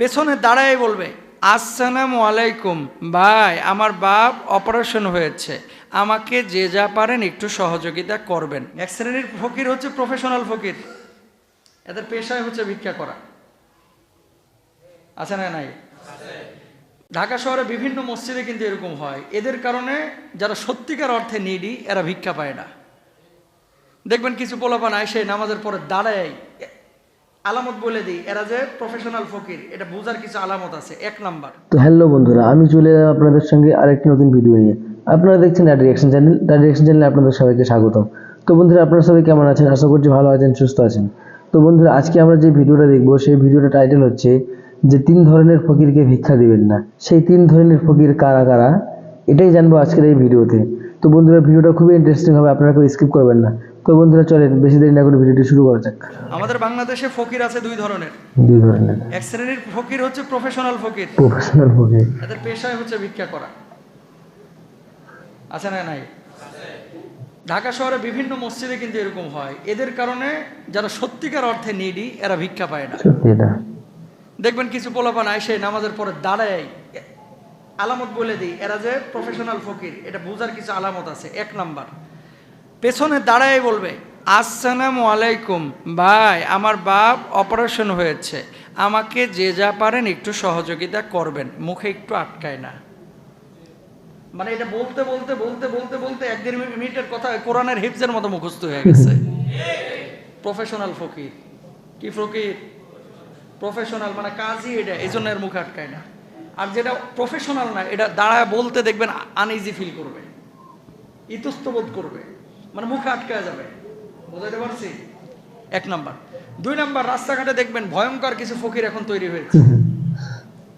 পেছনে দাঁড়ায় বলবে, আসসালামু আলাইকুম ভাই, আমার বাপ অপারেশন হয়েছে, আমাকে যে যা পারেন একটু সহযোগিতা করবেন। এক শ্রেণীর ফকির হচ্ছে প্রফেশনাল ফকির, এদের পেশায় হচ্ছে ভিক্ষা করা। আছে না নাই? ঢাকা শহরে বিভিন্ন মসজিদে কিন্তু এরকম হয়। এদের কারণে যারা সত্যিকার অর্থে নিডি এরা ভিক্ষা পায় না। দেখবেন কিছু পোলাপান আয় সেই নামাজের পরে দাঁড়ায়, আলামত বলে দিই এরা যে প্রফেশনাল ফকির, এটা বোঝার কিছু আলামত আছে। এক নাম্বার, তো হ্যালো বন্ধুরা, আমি চলে এলাম আপনাদের সঙ্গে আরেকটি নতুন ভিডিও নিয়ে। আপনারা দেখছেন the direction channel. The direction চ্যানেলে আপনাদের সবাইকে স্বাগতম। তো বন্ধুরা, আপনারা সবাই কেমন আছেন? আশা করছি ভালো আছেন, সুস্থ আছেন। তো বন্ধুরা, আজকে আমরা যে ভিডিওটা দেখবো সেই ভিডিওটা টাইটেল হচ্ছে যে 3 ধরনের ফকিরকে ভিক্ষা দিবেন না। সেই 3 ধরনের ফকির কারা কারা এটাই জানবো আজকের এই ভিডিওতে। তো বন্ধুরা, ভিডিওটা খুবই ইন্টারেস্টিং হবে, আপনারা কেউ স্কিপ করবেন না। তো বন্ধুরা, চলেন বেশি দেরি না করে ভিডিওটি শুরু করা যাক। আমাদের বাংলাদেশে ফকির আছে দুই ধরনের। 2 ধরনের এক শ্রেণীর ফকির হচ্ছে প্রফেশনাল ফকির, প্রফেশনাল ফকির। এদের পেশায় হচ্ছে ভিক্ষা করা। আছে না নাই? ঢাকা শহরে বিভিন্ন মসজিদে কিন্তু এরকম হয়। এদের কারণে যারা সত্যিকার অর্থে নিডি এরা ভিক্ষা পায় না। সত্যি এটা। দেখবেন কিছু পোলাপান আয় সেই নামাজের পরে দাঁড়ায়, আলামত বলে দিই এরা যে প্রফেশনাল ফকির, এটা বোঝার কিছু আলামত আছে। এক নাম্বার, পেছনে দাঁড়ায় বলবে, আসসালামু আলাইকুম ভাই, আমার বাপ অপারেশন হয়েছে, আমাকে যে যা পারেন একটু সহযোগিতা করবেন। মুখে একটু আটকায় না, মানে এটা বলতে বলতে বলতে বলতে বলতে 1-1.5 মিনিটের কথা কোরআনের হিফজের মতো মুখস্থ হয়ে গেছে। প্রফেশনাল ফকির। কি ফকির? প্রফেশনাল, মানে কাজই এটা, এই জন্য এর মুখে আটকায় না। আর যেটা প্রফেশনাল না, এটা দাঁড়ায় বলতে দেখবেন আনইজি ফিল করবে, ইতস্ত বোধ করবে, মানে মুখে আটকায় যাবে। বুঝাতে পারছি? এক নাম্বার। 2 নাম্বার, রাস্তাঘাটে দেখবেন ভয়ঙ্কর কিছু ফকির এখন তৈরি হয়েছে।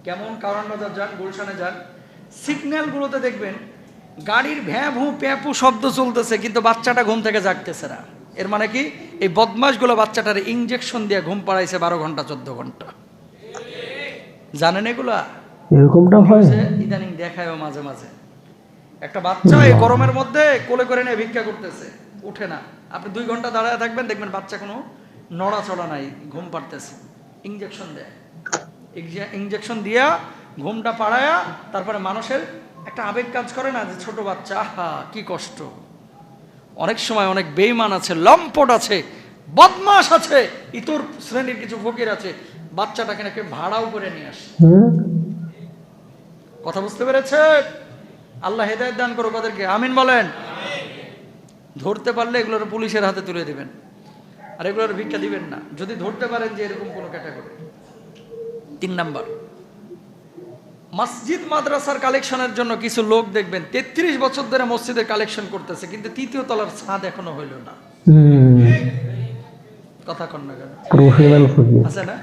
কেমন? কারণ বাজার যান, গুলশানে যান, সিগন্যালগুলোতে দেখবেন গাড়ির ভ্যাঁ ভু প্যাপু শব্দ চলতেছে, কিন্তু বাচ্চাটা ঘুম থেকে জাগতেছে না। এর মানে কি? এই বদমাশগুলো বাচ্চাটার ইঞ্জেকশন দিয়ে ঘুম পাড়াইছে 12 ঘন্টা 14 ঘন্টা। জানেন এগুলা? এরকমটা হয়? ইদানিং দেখায়ও মাঝে মাঝে। একটা বাচ্চা এই গরমের মধ্যে কোলে করে নিয়ে ভিক্ষা করতেছে, উঠে না। আপনি 2 ঘন্টা দাঁড়ায় থাকবেন, দেখবেন বাচ্চা কোনো নড়াচড়া নাই, ঘুম পাড়তেছে। ইঞ্জেকশন দেয়, ইঞ্জেকশন দিয়া ঘুমটা পাড়ায়া, তারপরে মানুষের একটা আবেগ কাজ করে না, যে ছোট বাচ্চা, আহা কি কষ্ট। অনেক সময় অনেক বেঈমান আছে, লম্পট আছে, বদমাশ আছে, ইতর শ্রেণীর কিছু ফকির আছে, বাচ্চাটাকে নাকি ভাড়াও করে নিয়ে আসে। কথা বুঝতে পেরেছে? আল্লাহ হেদায়েত দান করুক ওদেরকে, আমিন বলেন। ধরতে পারলে এগুলোর পুলিশের হাতে তুলে দিবেন, আর এগুলোর ভিক্ষা দিবেন না যদি ধরতে পারেন যে এরকম কোনো ক্যাটাগরি। 3 নাম্বার, মসজিদ মাদ্রাসার কালেকশনের জন্য কিছু লোক দেখবেন 33 বছর ধরে মসজিদের কালেকশন করতেছে, কিন্তু 3য় তলার ছাদ এখনো হইল না। কথা কন না কেন? প্রফেশনাল ফকির আছে না?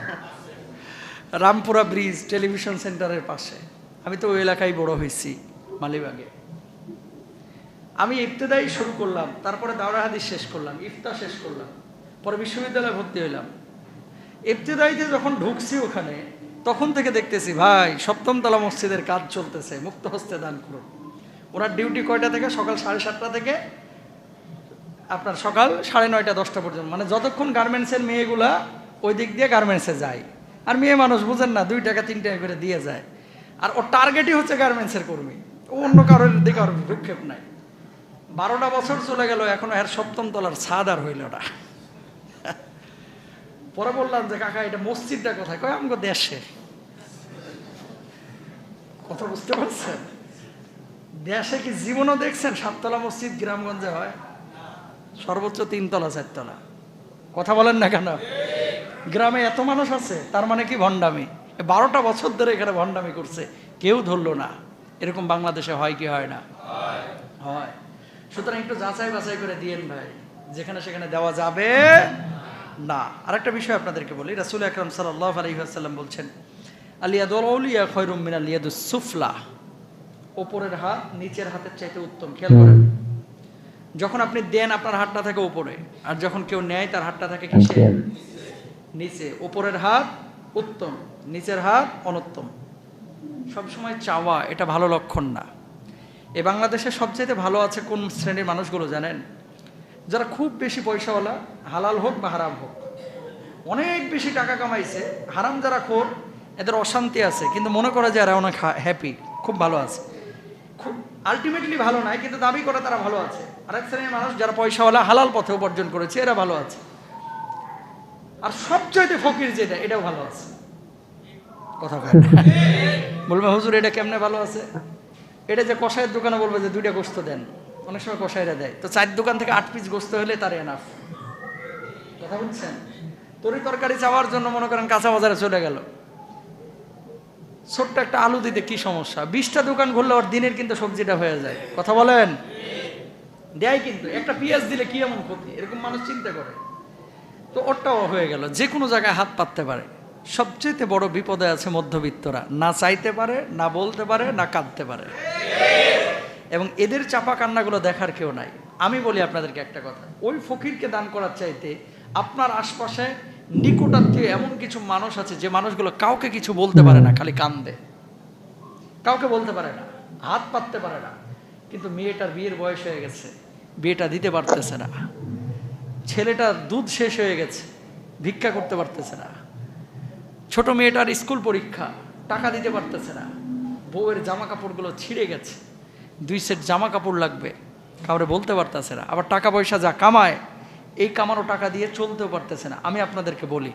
রামপুরা ব্রিজ টেলিভিশন সেন্টারের পাশে, আমি তো ওই এলাকায় বড় হয়েছি, মালিবাগে। আমি ইবতেদাই শুরু করলাম, তারপরে দাওরা হাদিস শেষ করলাম, ইফতা শেষ করলাম, পরে বিশ্ববিদ্যালয়ে ভর্তি হইলাম। ইবতেদাইতে যখন ঢুকছি ওখানে, তখন থেকে দেখতেছি ভাই 7ম তলা মসজিদের কাজ চলতেছে, মুক্ত হস্তে দান করুন। ওনার ডিউটি কয়টা থেকে? সকাল 7:30টা থেকে আপনার সকাল 9:30 10টা পর্যন্ত, মানে যতক্ষণ গার্মেন্টসের মেয়েগুলা ওই দিক দিয়ে গার্মেন্টসে যায়। আর মেয়ে মানুষ বুঝেন না, 2 টাকা 3 টাকা করে দিয়ে যায়। আর ওর টার্গেটই হচ্ছে গার্মেন্টসের কর্মী, ও অন্য কারোর দিকে আর ভ্রুক্ষেপ নাই। 12টা বছর চলে গেল, এখনো এর 7ম তলার ছাদ আর হইল না। পরে বললাম যে কাকা, এটা মসজিদটা কোথায়? কয় আমগো দেশে। কথা বুঝতে পারছেন? দেশে কি জীবনও দেখছেন 7 তলা মসজিদ গ্রামগঞ্জে হয়? সর্বোচ্চ 3 তলা 4 তলা। কথা বলেন না কেন? গ্রামে এত মানুষ আছে, তার মানে কি ভণ্ডামি। 12টা বছর ধরে এখানে ভণ্ডামি করছে, কেউ ধরলো না। এরকম বাংলাদেশে হয় কি হয় না? হয়। সুতরাং একটু যাচাই বাছাই করে দিয়েন ভাই, যেখানে সেখানে দেওয়া যাবে না। আরেকটা বিষয় আপনাদেরকে বলি, রাসূল আকরাম সাল্লাল্লাহু আলাইহি ওয়াসাল্লাম বলছেন, আলিয়াদুল আউলিয়া খায়রুম মিনাল ইয়াদুস সুফলা। ওপরের হাত নিচের হাতের চাইতে উত্তম। খেয়াল করেন, যখন আপনি দেন আপনার হাতটা থাকে উপরে, আর যখন কেউ নেয় তার হাতটা থাকে কিসে? নিচে। ওপরের হাত উত্তম, নিচের হাত অনুত্তম। সবসময় চাওয়া এটা ভালো লক্ষণ না। এই বাংলাদেশে সবচাইতে ভালো আছে কোন শ্রেণীর মানুষগুলো জানেন? যারা খুব বেশি পয়সাওয়ালা, হালাল হোক বা হারাম হোক, অনেক বেশি টাকা কামাইছে। হারাম যারা খোর, এদের অশান্তি আছে, কিন্তু মনে করে যে এরা অনেক হ্যাপি, খুব ভালো আছে। খুব আলটিমেটলি ভালো নাই, কিন্তু দাবি করে তারা ভালো আছে। আরেক শ্রেণীর মানুষ যারা পয়সাওয়ালা, হালাল পথে উপার্জন করেছে, এরা ভালো আছে। আর সবচাইতে ফকির যেটা, এটাও ভালো আছে। কথা বলবে হুজুর এটা কেমনে ভালো আছে? এটা যে কষাইয়ের দোকানে বলবে যে 2টা গোস্ত দেন, অনেক সময় কষাইরা দেয়, তো 4 দোকান থেকে 8 পিস গোস্ত হলে তার এনাফ। কথা বুঝছেন? তরি তরকারি চাওয়ার জন্য মনে করেন কাঁচা বাজারে চলে গেল, ছোট্ট একটা আলু দিতে কি সমস্যা? 20টা দোকান ঘুরলে ওর দিনের কিন্তু সবজিটা হয়ে যায়। কথা বলেন? দেয়, কিন্তু একটা পেঁয়াজ দিলে কি এমন ক্ষতি? এরকম মানুষ চিন্তা করে। তো ওরটাও হয়ে গেল, যে কোনো জায়গায় হাত পাততে পারে। সবচেয়ে বড় বিপদে আছে মধ্যবিত্তরা, না চাইতে পারে, না বলতে পারে, না কাঁদতে পারে, এবং এদের চাপা কান্নাগুলো দেখার কেউ নাই। আমি বলি আপনাদেরকে একটা কথা, ওই ফকিরকে দান করার চাইতে আপনার আশপাশে নিকটাত্মীয় এমন কিছু মানুষ আছে যে মানুষগুলো কাউকে কিছু বলতে পারে না, খালি কান্দে, কাউকে বলতে পারে না, হাত পাততে পারে না, কিন্তু মেয়েটার বিয়ের বয়স হয়ে গেছে, বিয়েটা দিতে পারতেছে না, ছেলেটার দুধ শেষ হয়ে গেছে, ভিক্ষা করতে পারতেছে না, ছোট মেয়েটার স্কুল পরীক্ষা, টাকা দিতে পারতেছে না, বউয়ের জামা কাপড়গুলো ছিঁড়ে গেছে, 2 সেট জামা কাপড় লাগবে, কাউরে বলতে পারতেছে না, আবার টাকা পয়সা যা কামায় এই কামানো টাকা দিয়ে চলতেও পারতেছে না। আমি আপনাদেরকে বলি,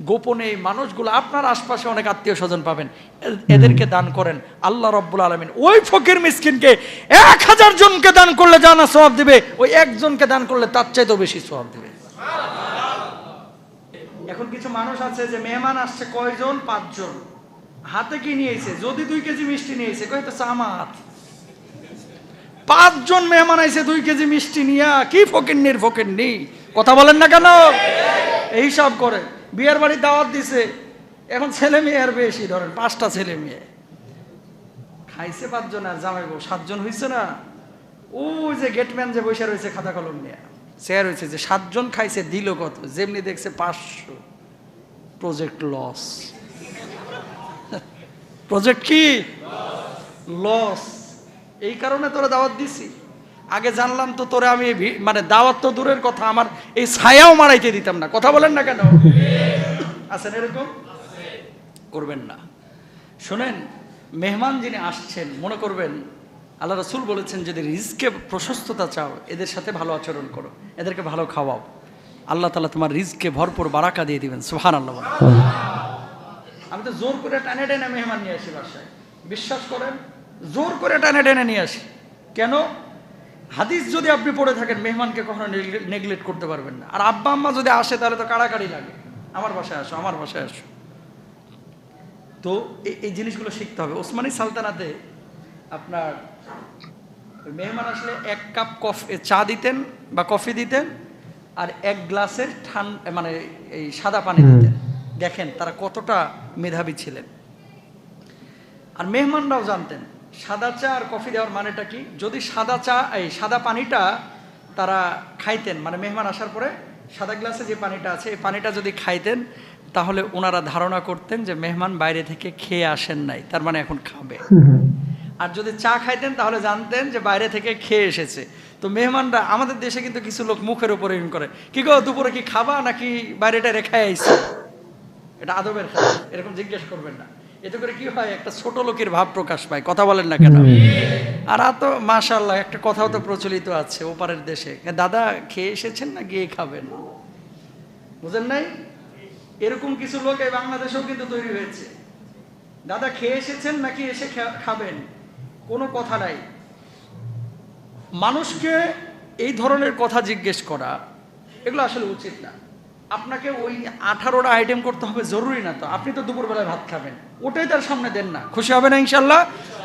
গোপনে এই মানুষগুলো, আপনার আশপাশে অনেক আত্মীয় স্বজন পাবেন, এদেরকে দান করেন। আল্লাহ রাব্বুল আলামিন ওই ফকির মিসকিনকে 1000 জনকে দান করলে যা না সওয়াব দিবে, ওই একজনকে দান করলে তার চাইতেও বেশি সওয়াব দিবে। এখন কিছু মানুষ আছে যে মেহমান আসছে কয়জন? 5 জন, হাতে কি নিয়েছে? যদি 2 কেজি মিষ্টি নিয়েছে, কয় তো আমার 5 জন মেহমান আইছে 2 কেজি মিষ্টি নিয়া, কি ফকিন্নির ফকিন্নি, কথা বলেন না কেন? এই সব করে বিয়ের বাড়ি দাওয়াত দিছে, এখন ছেলে মেয়ে আর বেশি, ধরেন 5টা ছেলে মেয়ে খাইছে, 5 জন, আর জামাই বউ 7 জন হয়েছে না? ওই যে গেটম্যান যে বসে রয়েছে খাতা কলম নিয়ে, স্যার হয়েছে যে 7 জন খাইছে, দিল কত? যেমনি দেখছে 500, প্রজেক্ট লস। প্রজেক্ট কি লস? এই কারণে তোরা দাওয়াত দিছি। আগে জানলাম তো তোরে আমি মানে দাওয়াত তো দূরের কথা, আমার এই ছায়াও মারাইতে দিতাম না। কথা বলেন না কেন? আছেন এরকম? করবেন না। শোনেন, মেহমান যিনি আসছেন, মনে করবেন আল্লাহ রাসূল বলেছেন, যদি রিজকে প্রশস্ততা চাও, এদের সাথে ভালো আচরণ করো, এদেরকে ভালো খাওয়াও, আল্লাহ তাআলা তোমার রিজকে ভরপুর বারাকা দিয়ে দিবেন। সুবহানাল্লাহ। আমি তো জোর করে টানে টেনে মেহমান নিয়ে আসি বাসায়, বিশ্বাস করেন, জোর করে টানে টেনে নিয়ে আসি। কেন? হাদিস যদি আপনি পড়ে থাকেন, মেহমানকে কখনো নেগলেক্ট করতে পারবেন না। আর আব্বা আম্মা যদি আসে, তাহলে তো কাড়াকাড়ি লাগে, আমার বাসায় আসো, আমার বাসায় আসো। তো এই জিনিসগুলো শিখতে হবে। ওসমানী সালতানাতে আপনার মেহমান আসলে 1 কাপ চা দিতেন বা কফি দিতেন, আর 1 গ্লাসের ঠান্ডা মানে এই সাদা পানি দিতেন। দেখেন তারা কতটা মেধাবী ছিলেন। আর মেহমানরাও জানতেন সাদা চা আর কফি দেওয়ার মানেটা কি। যদি সাদা চা, এই সাদা পানিটা তারা খাইতেন, মানে মেহমান আসার পরে সাদা গ্লাসে যে পানিটা আছে, এই পানিটা যদি খাইতেন, তাহলে ওনারা ধারণা করতেন যে মেহমান বাইরে থেকে খেয়ে আসেন নাই, তার মানে এখন খাবে। আর যদি চা খাইতেন, তাহলে জানতেন যে বাইরে থেকে খেয়ে এসেছে। তো মেহমানরা, আমাদের দেশে কিন্তু কিছু লোক মুখের উপরে করে, কি গো দুপুরে কি খাবা নাকি বাইরেটা রেখে আইছে? এটা আদবের খাওয়া, এরকম জিজ্ঞেস করবেন না। এতে করে কি হয়, একটা ছোট লোকের ভাব প্রকাশ পায়। কথা বলেন না কেন? আর তো মাশাআল্লাহ একটা কথাও তো প্রচলিত আছে ওপারের দেশে, দাদা খেয়ে এসেছেন না গিয়ে খাবেন, বুঝেন নাই? এরকম কিছু লোক এই বাংলাদেশেও কিন্তু তৈরি হয়েছে। দাদা খেয়ে এসেছেন নাকি এসে খাবেন, কোনো কথা নাই। মানুষকে এই ধরনের কথা জিজ্ঞেস করা, এগুলো আসলে উচিত না। আপনাকে ওই 18টা আইটেম করতে হবে জরুরি না তো। আপনি তো দুপুরবেলায় ভাত খাবেন, ওটাই তার সামনে দেন না, খুশি হবে না ইনশাল্লাহ?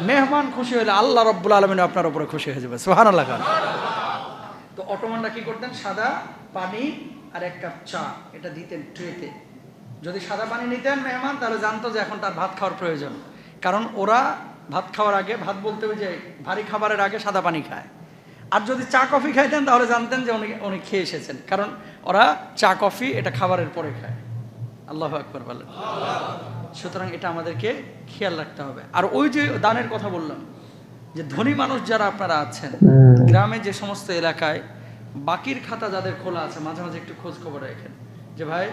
মেহমান খুশি হলে আল্লাহ রাব্বুল আলামিন আপনার উপরে খুশি হয়ে যাবে। সুবহানাল্লাহ। তো অটোমানরা কি করতেন, সাদা পানি আর 1 কাপ চা এটা দিতেন ট্রেতে। যদি সাদা পানি নিতেন মেহমান, তাহলে জানতো যে এখন তার ভাত খাওয়ার প্রয়োজন। কারণ ওরা ভাত খাওয়ার আগে, ভাত বলতে ওই যে ভারী খাবারের আগে সাদা পানি খায়। আর যদি চা কফি খাইতেন, তাহলে জানতেন যে উনি খেয়ে এসেছেন, কারণ ওরা চা কফি এটা খাবারের পরে খায়। আল্লাহু আকবার বলেন। সুতরাং এটা আমাদেরকে খেয়াল রাখতে হবে। আর ওই যে দানের কথা বললাম, যে ধনী মানুষ যারা আপনারা আছেন গ্রামে, যে সমস্ত এলাকায় বাকির খাতা যাদের খোলা আছে, মাঝে মাঝে একটু খোঁজ খবর রাখেন যে ভাই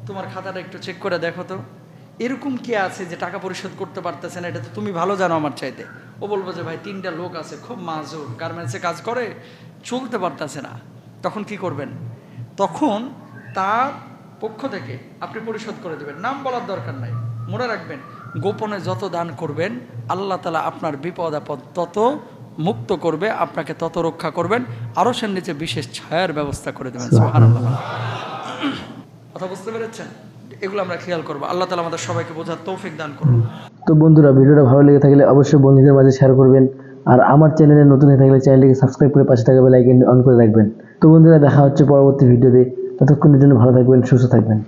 তোমার খাতাটা একটু চেক করে দেখো তো, এরকম কে আছে যে টাকা পরিশোধ করতে পারতেছে না, এটা তো তুমি ভালো জানো আমার চাইতে। ও বলবো যে ভাই 3টা লোক আছে খুব মাজুর, গার্মেন্টসে কাজ করে, চলতে পারতেছে না। তখন কি করবেন? তখন তার পক্ষ থেকে আপনি পরিশোধ করে দেবেন, নাম বলার দরকার নাই। মনে রাখবেন, গোপনে যত দান করবেন আল্লাহ তাআলা আপনার বিপদ আপদ তত মুক্ত করবে, আপনাকে তত রক্ষা করবেন, আরশের নিচে বিশেষ ছায়ার ব্যবস্থা করে দেবেন। সুবহানাল্লাহ। কথা বুঝতে পেরেছেন? এগুলো আমরা খেয়াল করবো। আল্লাহ তাআলা আমাদের সবাইকে বোঝার তৌফিক দান করুন। তো বন্ধুরা, ভিডিওটা ভালো লেগে থাকলে অবশ্যই বন্ধুদের মাঝে শেয়ার করবেন, আর আমার চ্যানেলে নতুন হয়ে থাকলে চ্যানেলটিকে সাবস্ক্রাইব করে পাশে থাকা বেল আইকনটি অন করে রাখবেন। তো বন্ধুরা, দেখা হচ্ছে পরবর্তী ভিডিওতে। ততক্ষণের জন্য ভালো থাকবেন, সুস্থ থাকবেন।